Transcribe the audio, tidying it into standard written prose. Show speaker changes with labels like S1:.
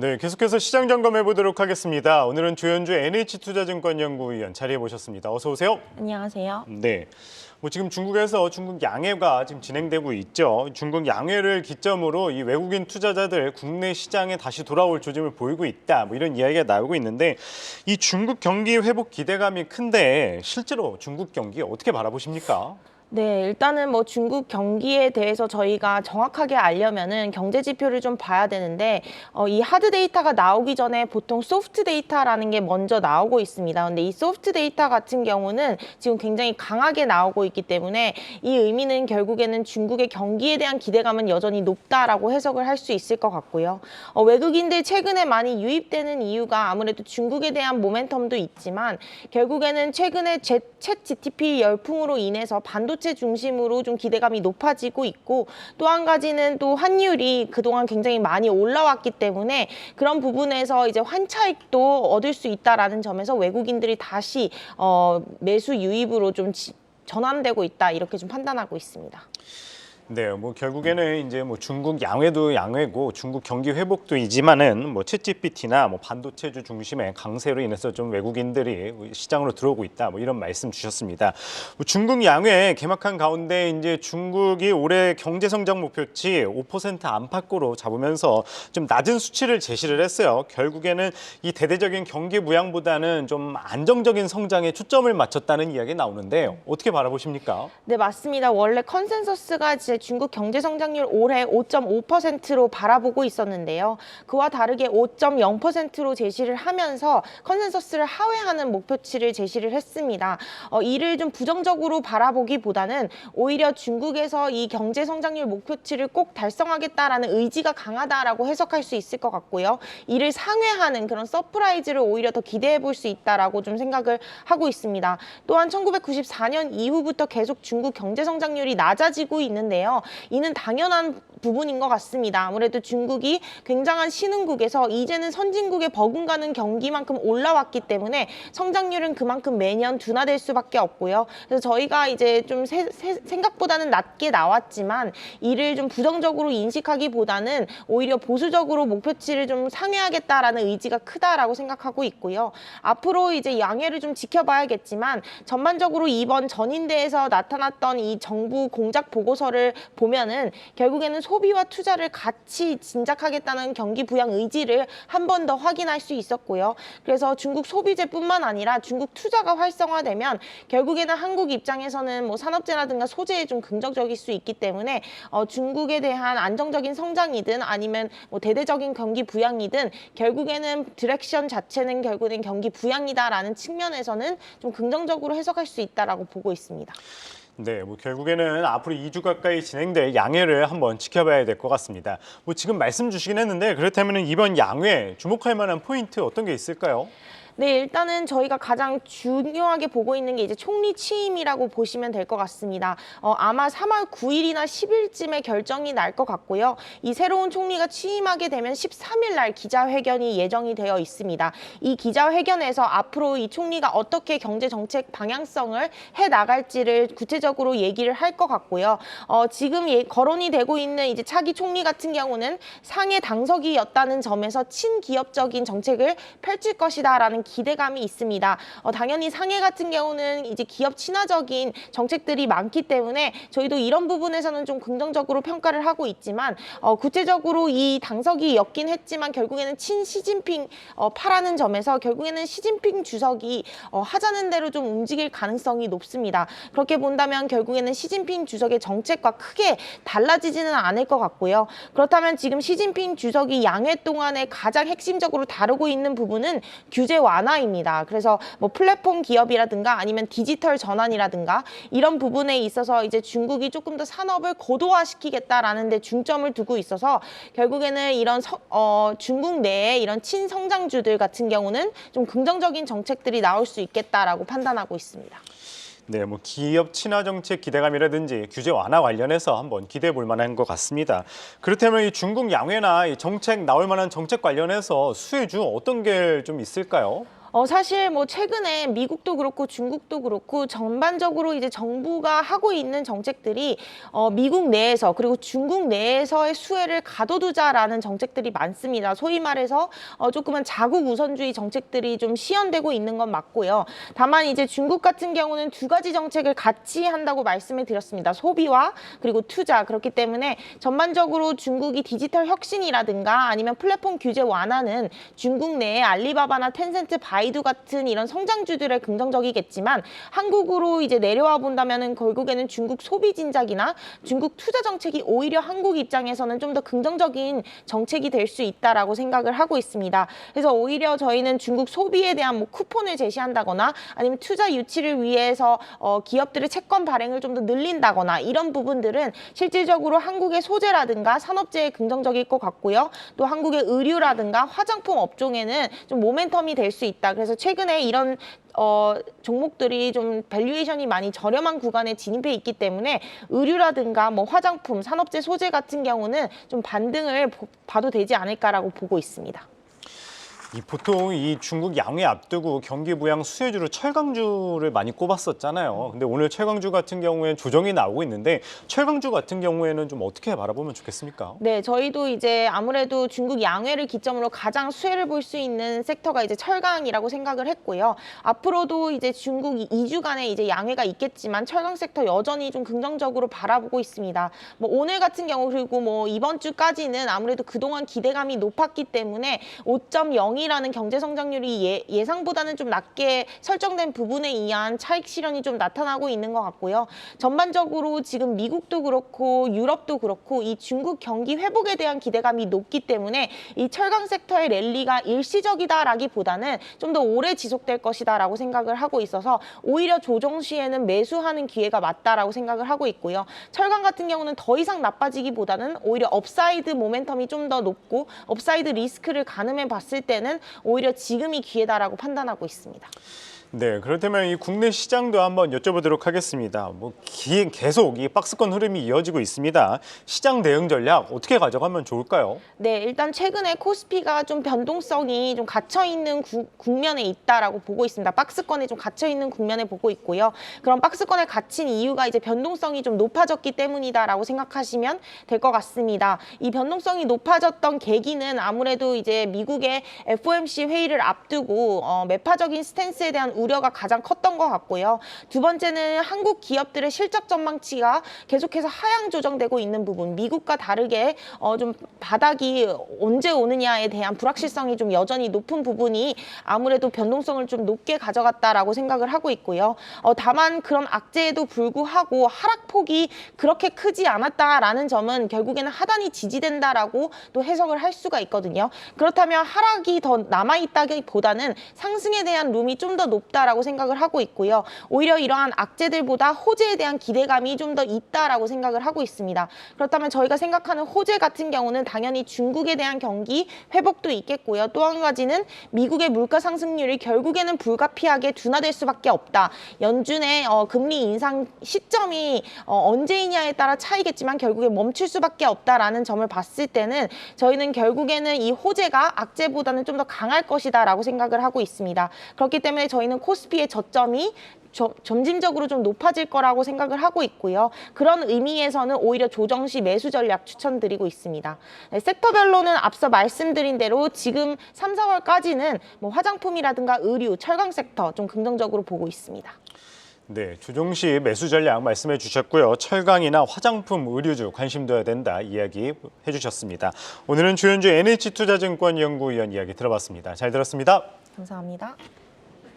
S1: 네, 계속해서 시장 점검해 보도록 하겠습니다. 오늘은 조현주 NH투자증권연구위원 자리해 모셨습니다. 어서 오세요.
S2: 안녕하세요.
S1: 네, 지금 중국에서 중국 양해가 지금 진행되고 있죠. 중국 양해를 기점으로 이 외국인 투자자들 국내 시장에 다시 돌아올 조짐을 보이고 있다. 이런 이야기가 나오고 있는데 이 중국 경기 회복 기대감이 큰데 실제로 중국 경기 어떻게 바라보십니까?
S2: 네, 일단은 중국 경기에 대해서 저희가 정확하게 알려면은 경제 지표를 좀 봐야 되는데 이 하드 데이터가 나오기 전에 보통 소프트 데이터라는 게 먼저 나오고 있습니다. 근데 이 소프트 데이터 같은 경우는 지금 굉장히 강하게 나오고 있기 때문에 이 의미는 결국에는 중국의 경기에 대한 기대감은 여전히 높다라고 해석을 할 수 있을 것 같고요. 외국인들 최근에 많이 유입되는 이유가 아무래도 중국에 대한 모멘텀도 있지만 결국에는 최근에 챗 GTP 열풍으로 인해서 반도체 중심으로 좀 기대감이 높아지고 있고 또 한 가지는 또 환율이 그동안 굉장히 많이 올라왔기 때문에 그런 부분에서 이제 환차익도 얻을 수 있다라는 점에서 외국인들이 다시 매수 유입으로 좀 전환되고 있다 이렇게 좀 판단하고 있습니다.
S1: 네, 결국에는 이제 중국 양회도 양회고 중국 경기 회복도이지만은 챗GPT나 반도체주 중심의 강세로 인해서 좀 외국인들이 시장으로 들어오고 있다. 이런 말씀 주셨습니다. 중국 양회 개막한 가운데 이제 중국이 올해 경제 성장 목표치 5% 안팎으로 잡으면서 좀 낮은 수치를 제시를 했어요. 결국에는 이 대대적인 경기 부양보다는 좀 안정적인 성장에 초점을 맞췄다는 이야기 나오는데 어떻게 바라보십니까?
S2: 네, 맞습니다. 원래 컨센서스가 이제 중국 경제 성장률 올해 5.5%로 바라보고 있었는데요. 그와 다르게 5.0%로 제시를 하면서 컨센서스를 하회하는 목표치를 제시를 했습니다. 이를 좀 부정적으로 바라보기보다는 오히려 중국에서 이 경제 성장률 목표치를 꼭 달성하겠다라는 의지가 강하다라고 해석할 수 있을 것 같고요. 이를 상회하는 그런 서프라이즈를 오히려 더 기대해 볼 수 있다라고 좀 생각을 하고 있습니다. 또한 1994년 이후부터 계속 중국 경제 성장률이 낮아지고 있는데요. 이는 당연한 부분인 것 같습니다. 아무래도 중국이 굉장한 신흥국에서 이제는 선진국에 버금가는 경기만큼 올라왔기 때문에 성장률은 그만큼 매년 둔화될 수밖에 없고요. 그래서 저희가 이제 좀 생각보다는 낮게 나왔지만 이를 좀 부정적으로 인식하기보다는 오히려 보수적으로 목표치를 좀 상회하겠다라는 의지가 크다라고 생각하고 있고요. 앞으로 이제 양해를 좀 지켜봐야겠지만 전반적으로 이번 전인대에서 나타났던 이 정부 공작 보고서를 보면은 결국에는 소비와 투자를 같이 진작하겠다는 경기 부양 의지를 한 번 더 확인할 수 있었고요. 그래서 중국 소비재뿐만 아니라 중국 투자가 활성화되면 결국에는 한국 입장에서는 산업재라든가 소재에 좀 긍정적일 수 있기 때문에 중국에 대한 안정적인 성장이든 아니면 대대적인 경기 부양이든 결국에는 디렉션 자체는 결국엔 경기 부양이다라는 측면에서는 좀 긍정적으로 해석할 수 있다라고 보고 있습니다.
S1: 네, 결국에는 앞으로 2주 가까이 진행될 양회를 한번 지켜봐야 될 것 같습니다. 지금 말씀 주시긴 했는데 그렇다면 이번 양회 주목할 만한 포인트 어떤 게 있을까요?
S2: 네, 일단은 저희가 가장 중요하게 보고 있는 게 이제 총리 취임이라고 보시면 될 것 같습니다. 아마 3월 9일이나 10일쯤에 결정이 날 것 같고요. 이 새로운 총리가 취임하게 되면 13일 날 기자회견이 예정이 되어 있습니다. 이 기자회견에서 앞으로 이 총리가 어떻게 경제 정책 방향성을 해 나갈지를 구체적으로 얘기를 할 것 같고요. 지금 거론이 되고 있는 이제 차기 총리 같은 경우는 상해 당석이었다는 점에서 친기업적인 정책을 펼칠 것이다라는 기대감이 있습니다. 당연히 상해 같은 경우는 이제 기업 친화적인 정책들이 많기 때문에 저희도 이런 부분에서는 좀 긍정적으로 평가를 하고 있지만 구체적으로 이 당석이였긴 했지만 결국에는 친 시진핑 파라는 점에서 결국에는 시진핑 주석이 하자는 대로 좀 움직일 가능성이 높습니다. 그렇게 본다면 결국에는 시진핑 주석의 정책과 크게 달라지지는 않을 것 같고요. 그렇다면 지금 시진핑 주석이 양회 동안에 가장 핵심적으로 다루고 있는 부분은 규제 완화입니다. 그래서 플랫폼 기업이라든가 아니면 디지털 전환이라든가 이런 부분에 있어서 이제 중국이 조금 더 산업을 고도화시키겠다라는 데 중점을 두고 있어서 결국에는 이런 중국 내에 이런 친성장주들 같은 경우는 좀 긍정적인 정책들이 나올 수 있겠다라고 판단하고 있습니다.
S1: 네, 기업 친화 정책 기대감이라든지 규제 완화 관련해서 한번 기대해 볼 만한 것 같습니다. 그렇다면 이 중국 양회나 이 정책 나올 만한 정책 관련해서 수혜주 어떤 게 좀 있을까요?
S2: 사실 뭐 최근에 미국도 그렇고 중국도 그렇고 전반적으로 이제 정부가 하고 있는 정책들이 미국 내에서 그리고 중국 내에서의 수혜를 가둬두자라는 정책들이 많습니다. 소위 말해서 조금은 자국 우선주의 정책들이 좀 시연되고 있는 건 맞고요. 다만 이제 중국 같은 경우는 두 가지 정책을 같이 한다고 말씀을 드렸습니다. 소비와 그리고 투자. 그렇기 때문에 전반적으로 중국이 디지털 혁신이라든가 아니면 플랫폼 규제 완화는 중국 내에 알리바바나 텐센트, 바이두 같은 이런 성장주들의 긍정적이겠지만 한국으로 이제 내려와 본다면은 결국에는 중국 소비 진작이나 중국 투자 정책이 오히려 한국 입장에서는 좀 더 긍정적인 정책이 될 수 있다라고 생각을 하고 있습니다. 그래서 오히려 저희는 중국 소비에 대한 뭐 쿠폰을 제시한다거나 아니면 투자 유치를 위해서 기업들의 채권 발행을 좀 더 늘린다거나 이런 부분들은 실질적으로 한국의 소재라든가 산업재에 긍정적일 것 같고요. 또 한국의 의류라든가 화장품 업종에는 좀 모멘텀이 될 수 있다. 그래서 최근에 이런 종목들이 좀 밸류에이션이 많이 저렴한 구간에 진입해 있기 때문에 의류라든가 뭐 화장품, 산업재 소재 같은 경우는 좀 반등을 봐도 되지 않을까라고 보고 있습니다.
S1: 보통 이 중국 양회 앞두고 경기 부양 수혜주로 철강주를 많이 꼽았었잖아요. 근데 오늘 철강주 같은 경우에는 조정이 나오고 있는데 철강주 같은 경우에는 좀 어떻게 바라보면 좋겠습니까?
S2: 네, 저희도 이제 아무래도 중국 양회를 기점으로 가장 수혜를 볼 수 있는 섹터가 이제 철강이라고 생각을 했고요. 앞으로도 이제 중국이 2주간의 이제 양회가 있겠지만 철강 섹터 여전히 좀 긍정적으로 바라보고 있습니다. 뭐 오늘 같은 경우 그리고 뭐 이번 주까지는 아무래도 그동안 기대감이 높았기 때문에 5.0이라는 경제 성장률이 예상보다는 좀 낮게 설정된 부분에 의한 차익 실현이 좀 나타나고 있는 것 같고요. 전반적으로 지금 미국도 그렇고 유럽도 그렇고 이 중국 경기 회복에 대한 기대감이 높기 때문에 이 철강 섹터의 랠리가 일시적이다라기보다는 좀 더 오래 지속될 것이다라고 생각을 하고 있어서 오히려 조정 시에는 매수하는 기회가 맞다라고 생각을 하고 있고요. 철강 같은 경우는 더 이상 나빠지기보다는 오히려 업사이드 모멘텀이 좀 더 높고 업사이드 리스크를 가늠해 봤을 때는 오히려 지금이 기회다라고 판단하고 있습니다.
S1: 네, 그렇다면 이 국내 시장도 한번 여쭤보도록 하겠습니다. 계속 이 박스권 흐름이 이어지고 있습니다. 시장 대응 전략 어떻게 가져가면 좋을까요?
S2: 네, 일단 최근에 코스피가 좀 변동성이 좀 갇혀있는 국면에 있다라고 보고 있습니다. 박스권에 좀 갇혀있는 국면에 보고 있고요. 그럼 박스권에 갇힌 이유가 이제 변동성이 좀 높아졌기 때문이다라고 생각하시면 될 것 같습니다. 이 변동성이 높아졌던 계기는 아무래도 이제 미국의 FOMC 회의를 앞두고 매파적인 스탠스에 대한 우려가 가장 컸던 것 같고요. 두 번째는 한국 기업들의 실적 전망치가 계속해서 하향 조정되고 있는 부분, 미국과 다르게 좀 바닥이 언제 오느냐에 대한 불확실성이 좀 여전히 높은 부분이 아무래도 변동성을 좀 높게 가져갔다라고 생각을 하고 있고요. 다만 그런 악재에도 불구하고 하락폭이 그렇게 크지 않았다라는 점은 결국에는 하단이 지지된다라고 또 해석을 할 수가 있거든요. 그렇다면 하락이 더 남아있다기보다는 상승에 대한 룸이 좀 더 높다라고 생각을 하고 있고요. 오히려 이러한 악재들보다 호재에 대한 기대감이 좀 더 있다라고 생각을 하고 있습니다. 그렇다면 저희가 생각하는 호재 같은 경우는 당연히 중국에 대한 경기 회복도 있겠고요. 또 한 가지는 미국의 물가 상승률이 결국에는 불가피하게 둔화될 수밖에 없다. 연준의 금리 인상 시점이 언제이냐에 따라 차이겠지만 결국에 멈출 수밖에 없다라는 점을 봤을 때는 저희는 결국에는 이 호재가 악재보다는 좀 더 강할 것이다라고 생각을 하고 있습니다. 그렇기 때문에 저희는 코스피의 저점이 점진적으로 좀 높아질 거라고 생각을 하고 있고요. 그런 의미에서는 오히려 조정 시 매수 전략 추천드리고 있습니다. 네, 섹터별로는 앞서 말씀드린 대로 지금 3, 4월까지는 뭐 화장품이라든가 의류, 철강 섹터 좀 긍정적으로 보고 있습니다.
S1: 네, 조정 시 매수 전략 말씀해 주셨고요. 철강이나 화장품, 의류주 관심 둬야 된다 이야기 해주셨습니다. 오늘은 주연주 NH투자증권 연구위원 이야기 들어봤습니다. 잘 들었습니다.
S2: 감사합니다.